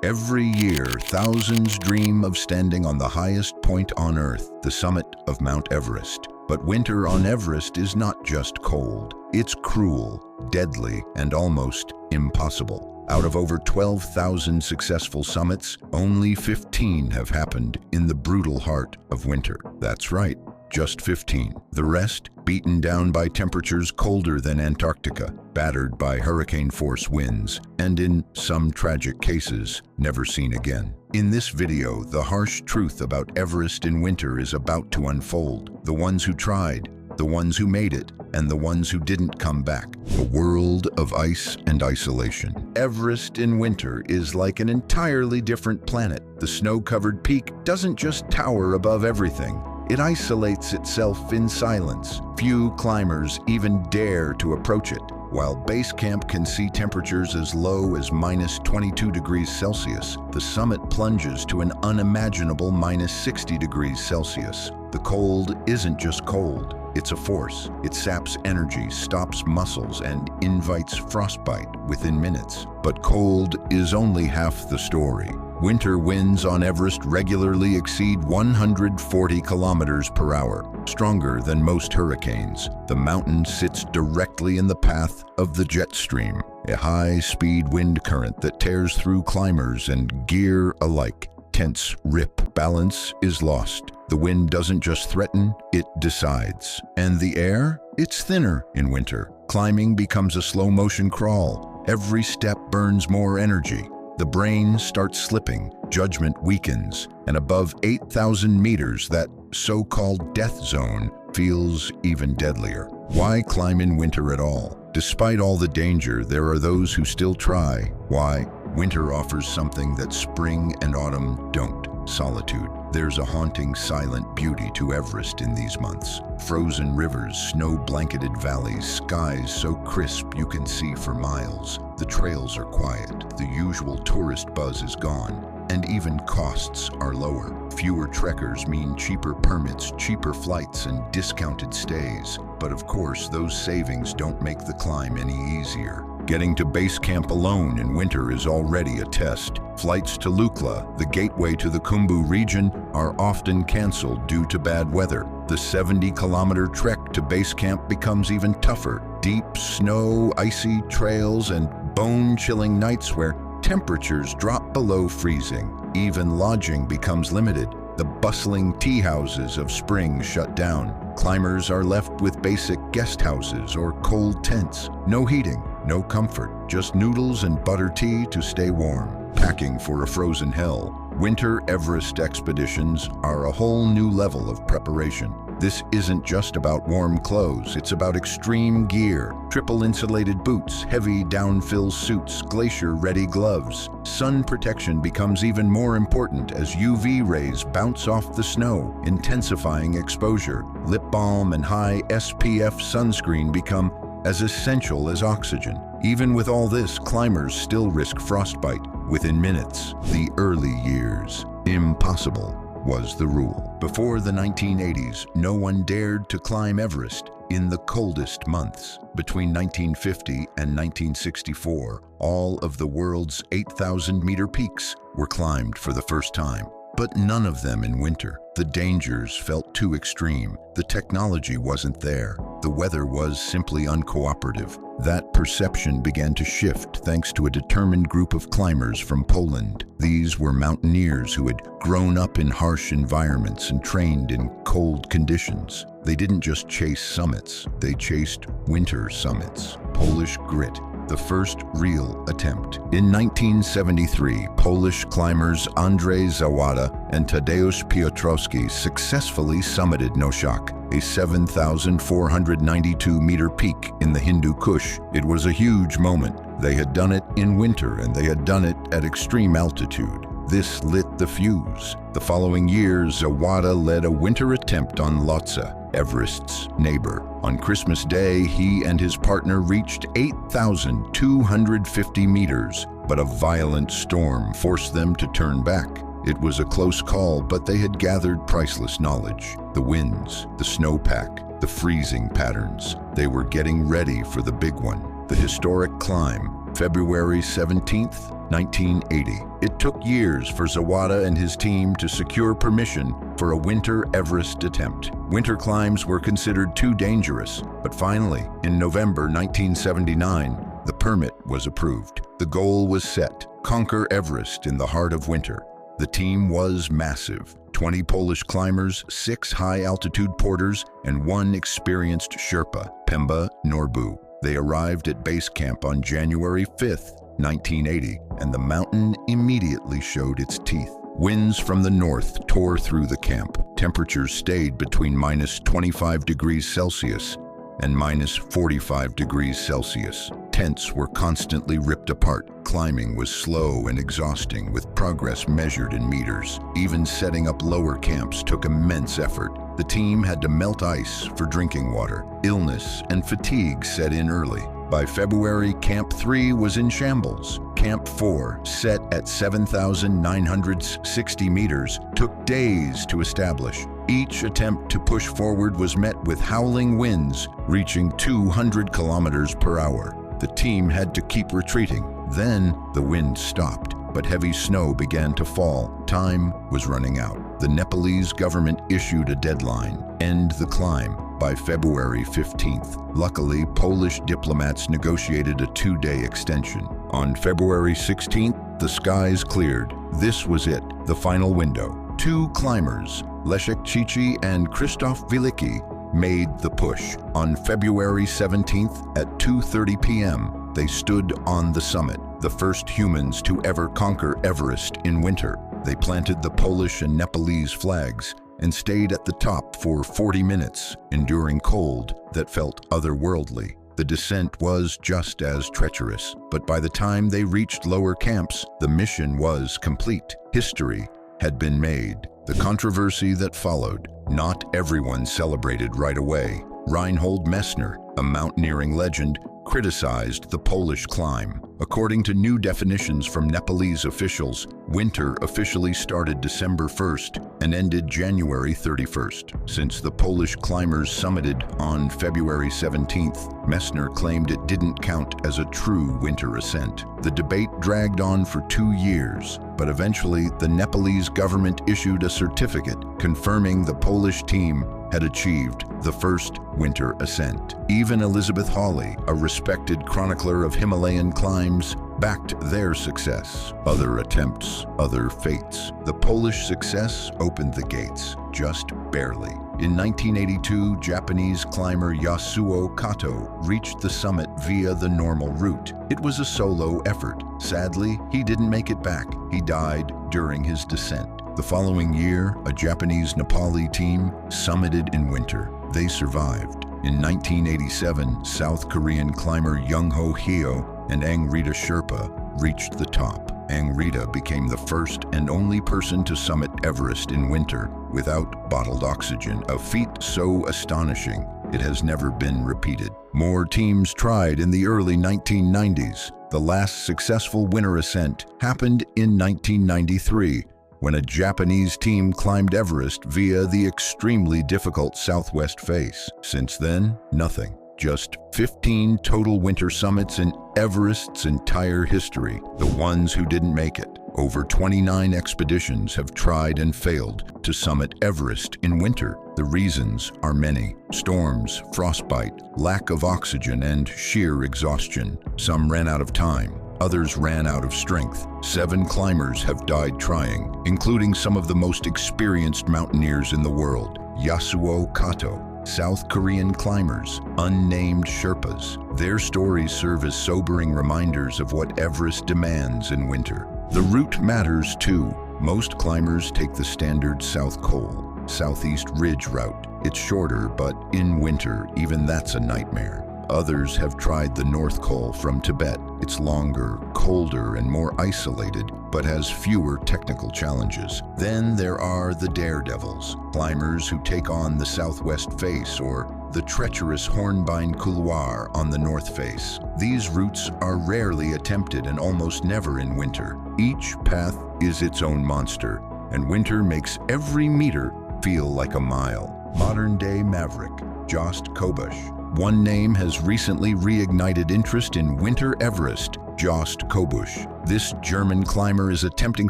Every year, thousands dream of standing on the highest point on Earth, the summit of Mount Everest. But winter on Everest is not just cold. It's cruel, deadly, and almost impossible. Out of over 12,000 successful summits, only 15 have happened in the brutal heart of winter. That's right, just 15. The rest, beaten down by temperatures colder than Antarctica, battered by hurricane-force winds, and in some tragic cases, never seen again. In this video, the harsh truth about Everest in winter is about to unfold. The ones who tried, the ones who made it, and the ones who didn't come back. A world of ice and isolation. Everest in winter is like an entirely different planet. The snow-covered peak doesn't just tower above everything. It isolates itself in silence. Few climbers even dare to approach it. While base camp can see temperatures as low as -22 degrees Celsius, the summit plunges to an unimaginable -60 degrees Celsius. The cold isn't just cold, it's a force. It saps energy, stops muscles, and invites frostbite within minutes. But cold is only half the story. Winter winds on Everest regularly exceed 140 kilometers per hour, stronger than most hurricanes. The mountain sits directly in the path of the jet stream, a high-speed wind current that tears through climbers and gear alike. Tents rip, balance is lost. The wind doesn't just threaten, it decides. And the air? It's thinner in winter. Climbing becomes a slow-motion crawl. Every step burns more energy. The brain starts slipping, judgment weakens, and above 8,000 meters, that so-called death zone feels even deadlier. Why climb in winter at all? Despite all the danger, there are those who still try. Why? Winter offers something that spring and autumn don't: solitude. There's a haunting, silent beauty to Everest in these months. Frozen rivers, snow-blanketed valleys, skies so crisp you can see for miles. The trails are quiet, the usual tourist buzz is gone, and even costs are lower. Fewer trekkers mean cheaper permits, cheaper flights, and discounted stays. But of course, those savings don't make the climb any easier. Getting to base camp alone in winter is already a test. Flights to Lukla, the gateway to the Khumbu region, are often canceled due to bad weather. The 70-kilometer trek to base camp becomes even tougher. Deep snow, icy trails, and bone-chilling nights where temperatures drop below freezing. Even lodging becomes limited. The bustling tea houses of spring shut down. Climbers are left with basic guest houses or cold tents. No heating, no comfort, just noodles and butter tea to stay warm. Packing for a frozen hell. Winter Everest expeditions are a whole new level of preparation. This isn't just about warm clothes, it's about extreme gear, triple insulated boots, heavy downfill suits, glacier-ready gloves. Sun protection becomes even more important as UV rays bounce off the snow, intensifying exposure. Lip balm and high SPF sunscreen become as essential as oxygen. Even with all this, climbers still risk frostbite within minutes. The early years. Impossible was the rule. Before the 1980s, no one dared to climb Everest in the coldest months. Between 1950 and 1964, all of the world's 8,000-meter peaks were climbed for the first time. But none of them in winter. The dangers felt too extreme. The technology wasn't there. The weather was simply uncooperative. That perception began to shift thanks to a determined group of climbers from Poland. These were mountaineers who had grown up in harsh environments and trained in cold conditions. They didn't just chase summits, they chased winter summits. Polish grit. The first real attempt. In 1973, Polish climbers Andrzej Zawada and Tadeusz Piotrowski successfully summited Noshak, a 7,492-meter peak in the Hindu Kush. It was a huge moment. They had done it in winter and they had done it at extreme altitude. This lit the fuse. The following year, Zawada led a winter attempt on Lhotse, Everest's neighbor. On Christmas Day, he and his partner reached 8,250 meters, but a violent storm forced them to turn back. It was a close call, but they had gathered priceless knowledge. The winds, the snowpack, the freezing patterns. They were getting ready for the big one, the historic climb, February 17th, 1980. It took years for Zawada and his team to secure permission for a winter Everest attempt. Winter climbs were considered too dangerous, but finally, in November 1979, the permit was approved. The goal was set: conquer Everest in the heart of winter. The team was massive: 20 Polish climbers, 6 high-altitude porters, and 1 experienced Sherpa, Pemba Norbu. They arrived at base camp on January 5th, 1980, and the mountain immediately showed its teeth. Winds from the north tore through the camp. Temperatures stayed between -25 degrees Celsius and -45 degrees Celsius. Tents were constantly ripped apart. Climbing was slow and exhausting, with progress measured in meters. Even setting up lower camps took immense effort. The team had to melt ice for drinking water. Illness and fatigue set in early. By February, Camp 3 was in shambles. Camp 4, set at 7,960 meters, took days to establish. Each attempt to push forward was met with howling winds, reaching 200 kilometers per hour. The team had to keep retreating. Then the wind stopped, but heavy snow began to fall. Time was running out. The Nepalese government issued a deadline: end the climb by February 15th. Luckily, Polish diplomats negotiated a 2-day extension. On February 16th, the skies cleared. This was it, the final window. 2 climbers, Leszek Cici and Krzysztof Wielki, made the push. On February 17th at 2:30 p.m., they stood on the summit, the first humans to ever conquer Everest in winter. They planted the Polish and Nepalese flags and stayed at the top for 40 minutes, enduring cold that felt otherworldly. The descent was just as treacherous, but by the time they reached lower camps, the mission was complete. History had been made. The controversy that followed: not everyone celebrated right away. Reinhold Messner, a mountaineering legend, criticized the Polish climb. According to new definitions from Nepalese officials, winter officially started December 1st and ended January 31st. Since the Polish climbers summited on February 17th, Messner claimed it didn't count as a true winter ascent. The debate dragged on for 2 years, but eventually the Nepalese government issued a certificate confirming the Polish team had achieved the first winter ascent. Even Elizabeth Hawley, a respected chronicler of Himalayan climbs, backed their success. Other attempts, other fates. The Polish success opened the gates, just barely. In 1982, Japanese climber Yasuo Kato reached the summit via the normal route. It was a solo effort. Sadly, he didn't make it back. He died during his descent. The following year, a Japanese-Nepali team summited in winter. They survived. In 1987, South Korean climber Young-ho Hyo and Angrita Sherpa reached the top. Angrita became the first and only person to summit Everest in winter without bottled oxygen, a feat so astonishing it has never been repeated. More teams tried in the early 1990s. The last successful winter ascent happened in 1993, when a Japanese team climbed Everest via the extremely difficult southwest face. Since then, nothing. Just 15 total winter summits in Everest's entire history, the ones who didn't make it. Over 29 expeditions have tried and failed to summit Everest in winter. The reasons are many: storms, frostbite, lack of oxygen, and sheer exhaustion. Some ran out of time. Others ran out of strength. 7 climbers have died trying, including some of the most experienced mountaineers in the world. Yasuo Kato, South Korean climbers, unnamed Sherpas. Their stories serve as sobering reminders of what Everest demands in winter. The route matters too. Most climbers take the standard South Col, Southeast Ridge route. It's shorter, but in winter, even that's a nightmare. Others have tried the North Col from Tibet. It's longer, colder, and more isolated, but has fewer technical challenges. Then there are the daredevils, climbers who take on the southwest face or the treacherous Hornbein Couloir on the north face. These routes are rarely attempted and almost never in winter. Each path is its own monster, and winter makes every meter feel like a mile. Modern-day maverick, Jost Kobusch. One name has recently reignited interest in winter Everest: Jost Kobusch. This German climber is attempting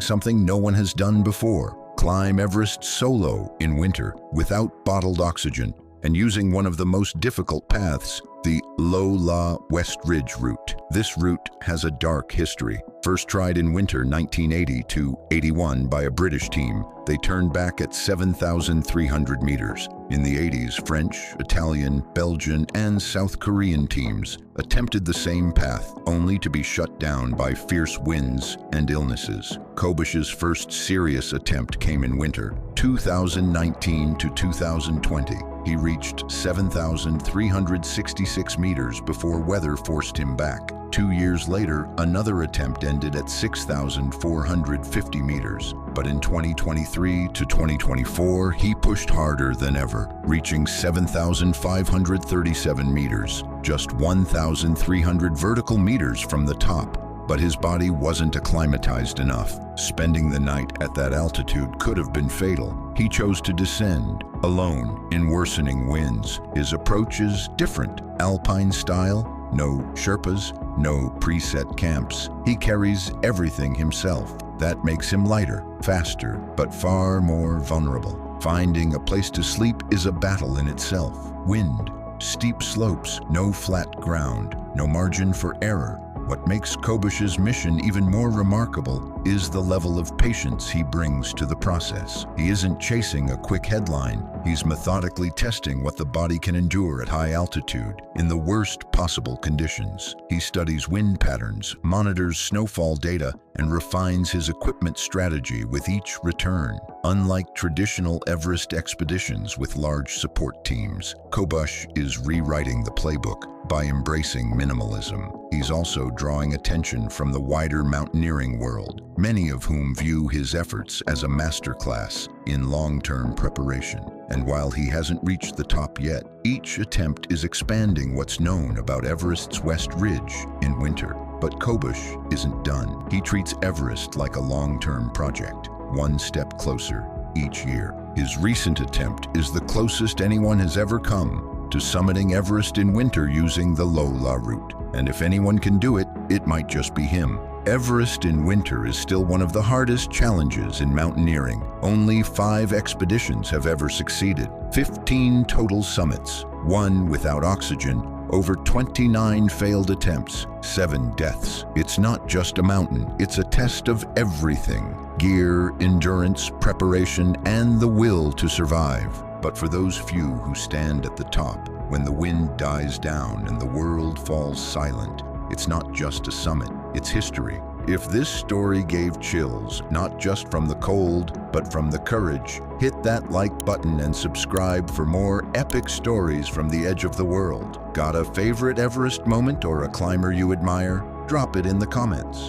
something no one has done before. Climb Everest solo in winter without bottled oxygen and using one of the most difficult paths, the Lola West Ridge route. This route has a dark history. First tried in winter 1980 to 81 by a British team, they turned back at 7,300 meters. In the 80s, French, Italian, Belgian, and South Korean teams attempted the same path, only to be shut down by fierce winds and illnesses. Kobusch's first serious attempt came in winter, 2019 to 2020. He reached 7,366 meters before weather forced him back. 2 years later, another attempt ended at 6,450 meters. But in 2023 to 2024, he pushed harder than ever, reaching 7,537 meters, just 1,300 vertical meters from the top. But his body wasn't acclimatized enough. Spending the night at that altitude could have been fatal. He chose to descend, alone, in worsening winds. His approach is different, alpine style, no Sherpas, no preset camps. He carries everything himself. That makes him lighter, faster, but far more vulnerable. Finding a place to sleep is a battle in itself. Wind, steep slopes, no flat ground, no margin for error. What makes Kobusch's mission even more remarkable is the level of patience he brings to the process. He isn't chasing a quick headline. He's methodically testing what the body can endure at high altitude, in the worst possible conditions. He studies wind patterns, monitors snowfall data, and refines his equipment strategy with each return. Unlike traditional Everest expeditions with large support teams, Kobusch is rewriting the playbook by embracing minimalism. He's also drawing attention from the wider mountaineering world, many of whom view his efforts as a masterclass in long-term preparation. And while he hasn't reached the top yet, each attempt is expanding what's known about Everest's West Ridge in winter. But Kobusch isn't done. He treats Everest like a long-term project, one step closer each year. His recent attempt is the closest anyone has ever come to summiting Everest in winter using the Lola route. And if anyone can do it, it might just be him. Everest in winter is still one of the hardest challenges in mountaineering. Only 5 expeditions have ever succeeded. 15 total summits, 1 without oxygen, over 29 failed attempts, 7 deaths. It's not just a mountain, it's a test of everything: gear, endurance, preparation, and the will to survive. But for those few who stand at the top, when the wind dies down and the world falls silent, it's not just a summit, it's history. If this story gave chills, not just from the cold, but from the courage, hit that like button and subscribe for more epic stories from the edge of the world. Got a favorite Everest moment or a climber you admire? Drop it in the comments.